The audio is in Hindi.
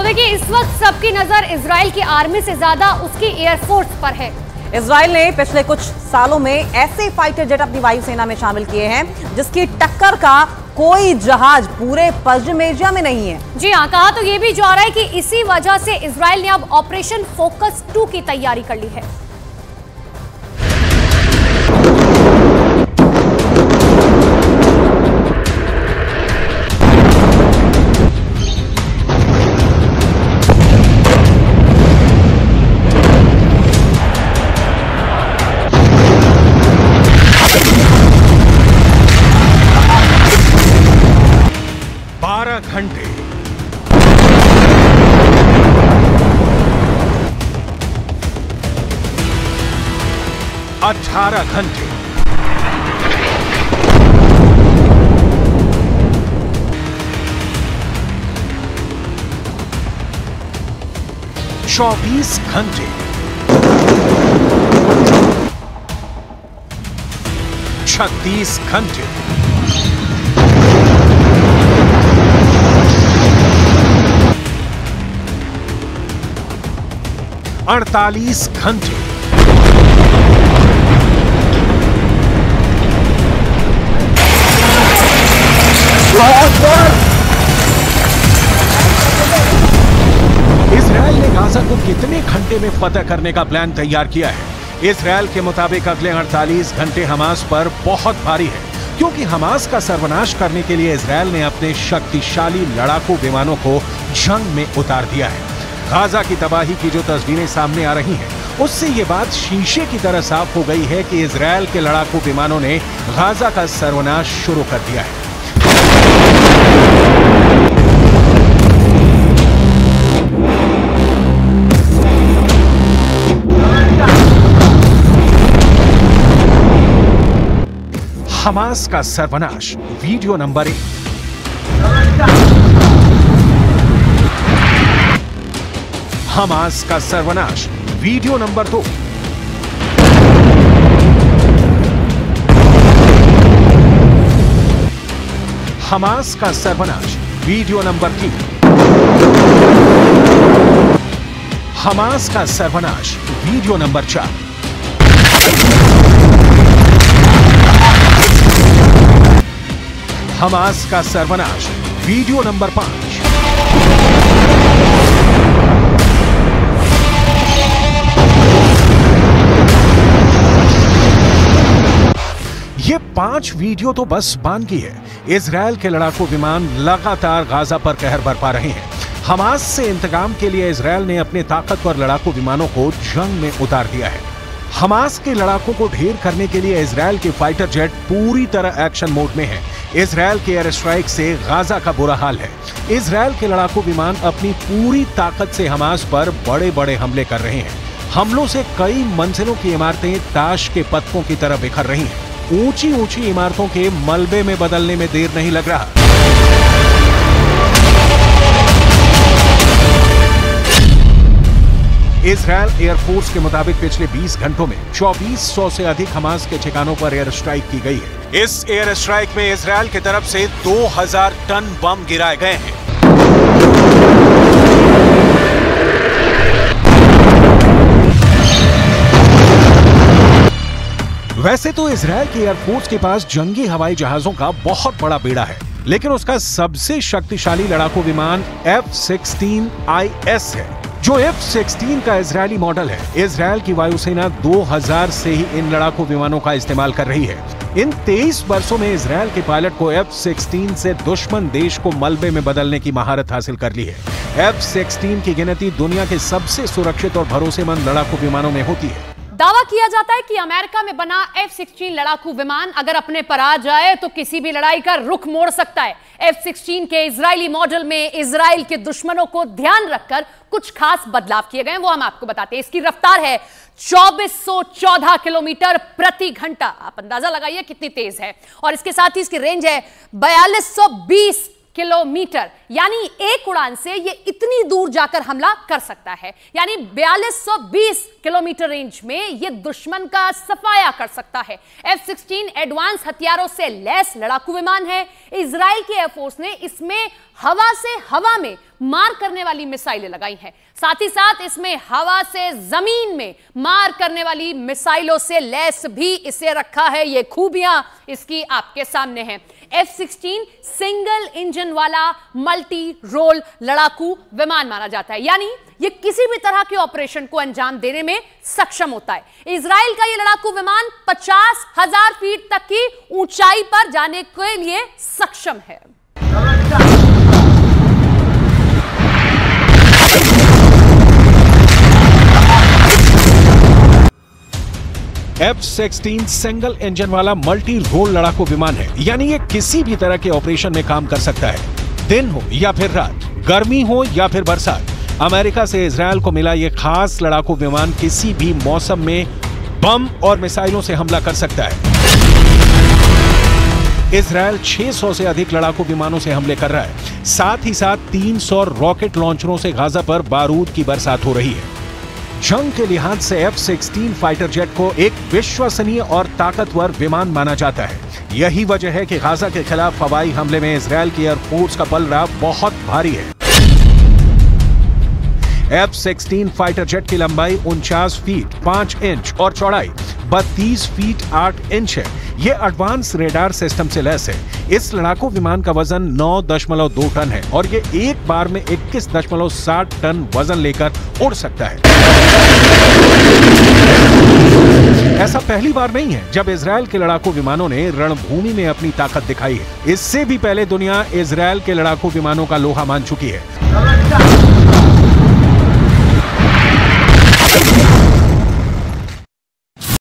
तो देखिए, इस वक्त सबकी नजर इजराइल की आर्मी से ज्यादा उसकी एयरफोर्स पर है। इजराइल ने पिछले कुछ सालों में ऐसे फाइटर जेट अपनी वायुसेना में शामिल किए हैं जिसकी टक्कर का कोई जहाज पूरे पश्चिम एशिया में नहीं है। जी हाँ, कहा तो ये भी जा रहा है कि इसी वजह से इजराइल ने अब ऑपरेशन फोकस 2 की तैयारी कर ली है। घंटे 18 घंटे 24 घंटे 36 घंटे 48 घंटे 'इजराइल ने गाजा को कितने घंटे में फतह करने का प्लान तैयार किया है। इजराइल के मुताबिक अगले 48 घंटे हमास पर बहुत भारी है, क्योंकि हमास का सर्वनाश करने के लिए इजराइल ने अपने शक्तिशाली लड़ाकू विमानों को जंग में उतार दिया है। गाजा की तबाही की जो तस्वीरें सामने आ रही हैं, उससे ये बात शीशे की तरह साफ हो गई है कि इजराइल के लड़ाकू विमानों ने गाजा का सर्वनाश शुरू कर दिया है। हमास का सर्वनाश, वीडियो नंबर 1। हमास का सर्वनाश, वीडियो नंबर 2। हमास का सर्वनाश, वीडियो नंबर 3। हमास का सर्वनाश, वीडियो नंबर 4। हमास का सर्वनाश, वीडियो नंबर 5। ये 5 वीडियो तो बस बानगी है। इजराइल के लड़ाकू विमान लगातार गाजा पर कहर बरपा रहे हैं। हमास से इंतकाम के लिए इजराइल ने अपने ताकतवर लड़ाकू विमानों को जंग में उतार दिया है। हमास के लड़ाकों को ढेर करने के लिए इजराइल के फाइटर जेट पूरी तरह एक्शन मोड में है। इजराइल के एयर स्ट्राइक से गाजा का बुरा हाल है। इजराइल के लड़ाकू विमान अपनी पूरी ताकत से हमास पर बड़े बड़े हमले कर रहे हैं। हमलों से कई मंजिलों की इमारतें ताश के पत्तों की तरह बिखर रही हैं। ऊंची ऊंची इमारतों के मलबे में बदलने में देर नहीं लग रहा। इजराइल एयरफोर्स के मुताबिक पिछले 20 घंटों में 2400 से अधिक हमास के ठिकानों पर एयर स्ट्राइक की गई है। इस एयर स्ट्राइक में इजराइल की तरफ से 2000 टन बम गिराए गए हैं। वैसे तो इजराइल की एयरफोर्स के पास जंगी हवाई जहाजों का बहुत बड़ा बेड़ा है, लेकिन उसका सबसे शक्तिशाली लड़ाकू विमान F-16IS है, जो F-16 का इजरायली मॉडल है। इजराइल की वायुसेना 2000 से ही इन लड़ाकू विमानों का इस्तेमाल कर रही है। इन 23 वर्षों में इजराइल के पायलट को F-16 से दुश्मन देश को मलबे में बदलने की महारत हासिल कर ली है। F-16 की गिनती दुनिया के सबसे सुरक्षित और भरोसेमंद लड़ाकू विमानों में होती है। दावा किया जाता है कि अमेरिका में बना F-16 लड़ाकू विमान अगर अपने पर आ जाए तो किसी भी लड़ाई का रुख मोड़ सकता है। F-16 के इजरायली मॉडल में इजराइल के दुश्मनों को ध्यान रखकर कुछ खास बदलाव किए गए हैं, वो हम आपको बताते हैं। इसकी रफ्तार है 2414 किलोमीटर प्रति घंटा। आप अंदाजा लगाइए कितनी तेज है। और इसके साथ ही इसकी रेंज है 4220 किलोमीटर, यानी एक उड़ान से ये इतनी दूर जाकर हमला कर सकता है। यानी 4220 किलोमीटर रेंज में ये दुश्मन का सफाया कर सकता है। F-16 एडवांस हथियारों से लैस लड़ाकू विमान है। इजराइल की एयरफोर्स ने इसमें हवा से हवा में मार करने वाली मिसाइलें लगाई हैं। साथ ही साथ इसमें हवा से जमीन में मार करने वाली मिसाइलों से लैस भी इसे रखा है। ये खूबियां इसकी आपके सामने हैं। F-16 सिंगल इंजन वाला मल्टी रोल लड़ाकू विमान माना जाता है, यानी ये किसी भी तरह के ऑपरेशन को अंजाम देने में सक्षम होता है। इजराइल का ये लड़ाकू विमान 50,000 फीट तक की ऊंचाई पर जाने के लिए सक्षम है। F-16 सिंगल इंजन वाला मल्टी रोल लड़ाकू विमान है, यानी ये किसी भी तरह के ऑपरेशन में काम कर सकता है। दिन हो या फिर रात, गर्मी हो या फिर बरसात, अमेरिका से इजराइल को मिला ये खास लड़ाकू विमान किसी भी मौसम में बम और मिसाइलों से हमला कर सकता है। इजराइल 600 से अधिक लड़ाकू विमानों से हमले कर रहा है। साथ ही साथ 300 रॉकेट लॉन्चरों से गाजा पर बारूद की बरसात हो रही है। जंग के लिहाज से F-16 फाइटर जेट को एक विश्वसनीय और ताकतवर विमान माना जाता है। यही वजह है कि गाजा के खिलाफ हवाई हमले में इजराइल की एयरफोर्स का पलड़ा बहुत भारी है। F-16 फाइटर जेट की लंबाई 49 फीट 5 इंच और चौड़ाई 32 फीट 8 इंच है। यह एडवांस रेडार सिस्टम से लैस है। इस लड़ाकू विमान का वजन 9.2 टन है और ये एक बार में 21.7 टन वजन लेकर उड़ सकता है। ऐसा पहली बार नहीं है जब इजराइल के लड़ाकू विमानों ने रणभूमि में अपनी ताकत दिखाई है। इससे भी पहले दुनिया इजराइल के लड़ाकू विमानों का लोहा मान चुकी है।